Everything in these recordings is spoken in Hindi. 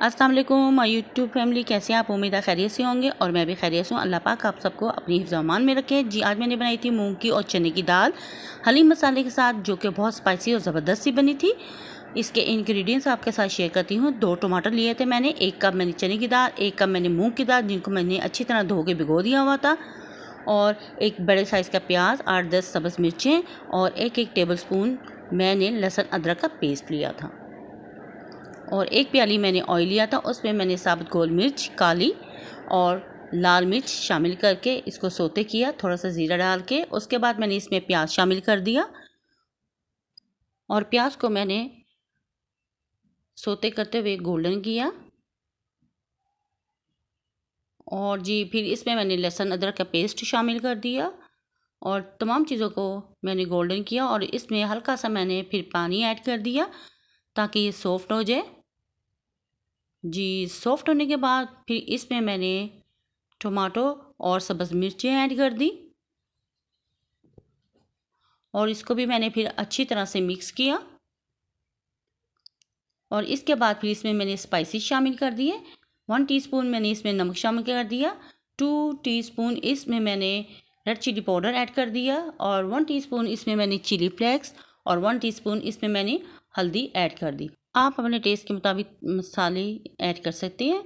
अस्सलाम वालेकुम माय यूट्यूब फैमिली, कैसे हैं आप? उम्मीद है खैरियत से होंगे और मैं भी खैरियत हूँ। अल्लाह पाक आप सबको अपनी हिफ्ज़ अमान में रखे। जी आज मैंने बनाई थी मूंग की और चने की दाल हलीम मसाले के साथ, जो कि बहुत स्पाइसी और ज़बरदस्त सी बनी थी। इसके इंग्रेडिएंट्स आपके साथ शेयर करती हूँ। 2 टमाटर लिए थे मैंने, 1 कप मैंने चने की दाल, 1 कप मैंने मूँग की दाल जिनको मैंने अच्छी तरह धो के भिगो दिया हुआ था, और एक बड़े साइज़ का प्याज, 8-10 सब्ज़ मिर्चें और 1-1 टेबल स्पून मैंने लहसुन अदरक का पेस्ट लिया था, और 1 प्याली मैंने ऑयल लिया था। उसमें मैंने साबुत गोल मिर्च, काली और लाल मिर्च शामिल करके इसको सोते किया, थोड़ा सा ज़ीरा डाल के। उसके बाद मैंने इसमें प्याज शामिल कर दिया और प्याज को मैंने सोते करते हुए गोल्डन किया। और जी फिर इसमें मैंने लहसुन अदरक का पेस्ट शामिल कर दिया और तमाम चीज़ों को मैंने गोल्डन किया, और इसमें हल्का सा मैंने फिर पानी ऐड कर दिया ताकि ये सॉफ्ट हो जाए। जी सॉफ्ट होने के बाद फिर इसमें मैंने टमाटो और सब्ज़ मिर्चें ऐड कर दी, और इसको भी मैंने फिर अच्छी तरह से मिक्स किया। और इसके बाद फिर इसमें मैंने स्पाइसेस शामिल कर दिए। 1 टीस्पून मैंने इसमें नमक शामिल कर दिया, 2 टीस्पून इसमें मैंने रेड चिली पाउडर ऐड कर दिया, और 1 टीस्पून इसमें मैंने चिली फ्लेक्स और 1 टीस्पून इसमें मैंने हल्दी ऐड कर दी। आप अपने टेस्ट के मुताबिक मसाले ऐड कर सकते हैं।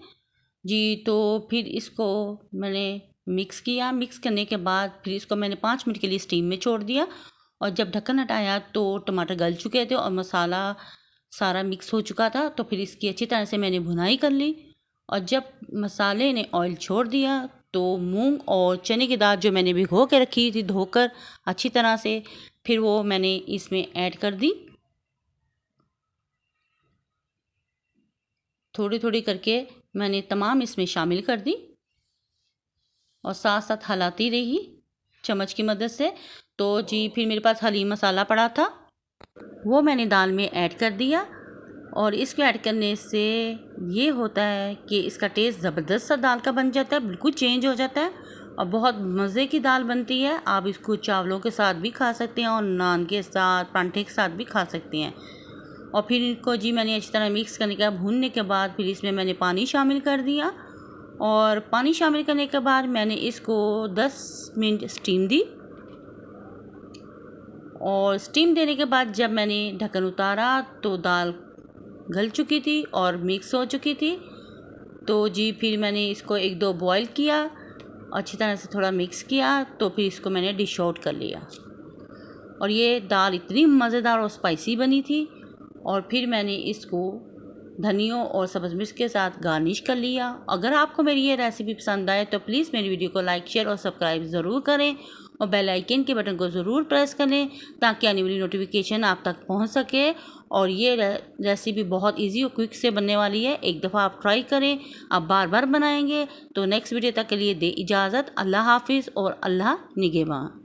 जी तो फिर इसको मैंने मिक्स किया। मिक्स करने के बाद फिर इसको मैंने 5 मिनट के लिए स्टीम में छोड़ दिया, और जब ढक्कन हटाया तो टमाटर गल चुके थे और मसाला सारा मिक्स हो चुका था। तो फिर इसकी अच्छी तरह से मैंने भुनाई कर ली, और जब मसाले ने ऑयल छोड़ दिया तो मूंग और चने की दाल जो मैंने भिगो के रखी थी धोकर अच्छी तरह से, फिर वो मैंने इसमें ऐड कर दी। थोड़ी थोड़ी करके मैंने तमाम इसमें शामिल कर दी और साथ साथ हिलाती रही चम्मच की मदद से। तो जी फिर मेरे पास हलीम मसाला पड़ा था, वो मैंने दाल में ऐड कर दिया, और इसको ऐड करने से ये होता है कि इसका टेस्ट ज़बरदस्त सा दाल का बन जाता है, बिल्कुल चेंज हो जाता है और बहुत मज़े की दाल बनती है। आप इसको चावलों के साथ भी खा सकते हैं और नान के साथ, परांठे के साथ भी खा सकते हैं। और फिर इनको जी मैंने अच्छी तरह मिक्स करने के बाद, भूनने के बाद फिर इसमें मैंने पानी शामिल कर दिया, और पानी शामिल करने के बाद मैंने इसको 10 मिनट स्टीम दी। और स्टीम देने के बाद जब मैंने ढक्कन उतारा तो दाल गल चुकी थी और मिक्स हो चुकी थी। तो जी फिर मैंने इसको 1-2 बॉयल किया, अच्छी तरह से थोड़ा मिक्स किया, तो फिर इसको मैंने डिश आउट कर लिया। और ये दाल इतनी मज़ेदार और स्पाइसी बनी थी। और फिर मैंने इसको धनियों और सब्ज़ मिर्च के साथ गार्निश कर लिया। अगर आपको मेरी ये रेसिपी पसंद आए तो प्लीज़ मेरी वीडियो को लाइक, शेयर और सब्सक्राइब ज़रूर करें, और बेल आइकन के बटन को ज़रूर प्रेस करें ताकि आने वाली नोटिफिकेशन आप तक पहुंच सके। और ये रेसिपी बहुत इजी और क्विक से बनने वाली है। एक दफ़ा आप ट्राई करें, आप बार बार बनाएंगे। तो नेक्स्ट वीडियो तक के लिए दे इजाज़त। अल्लाह हाफिज़ और अल्लाह निगहबान।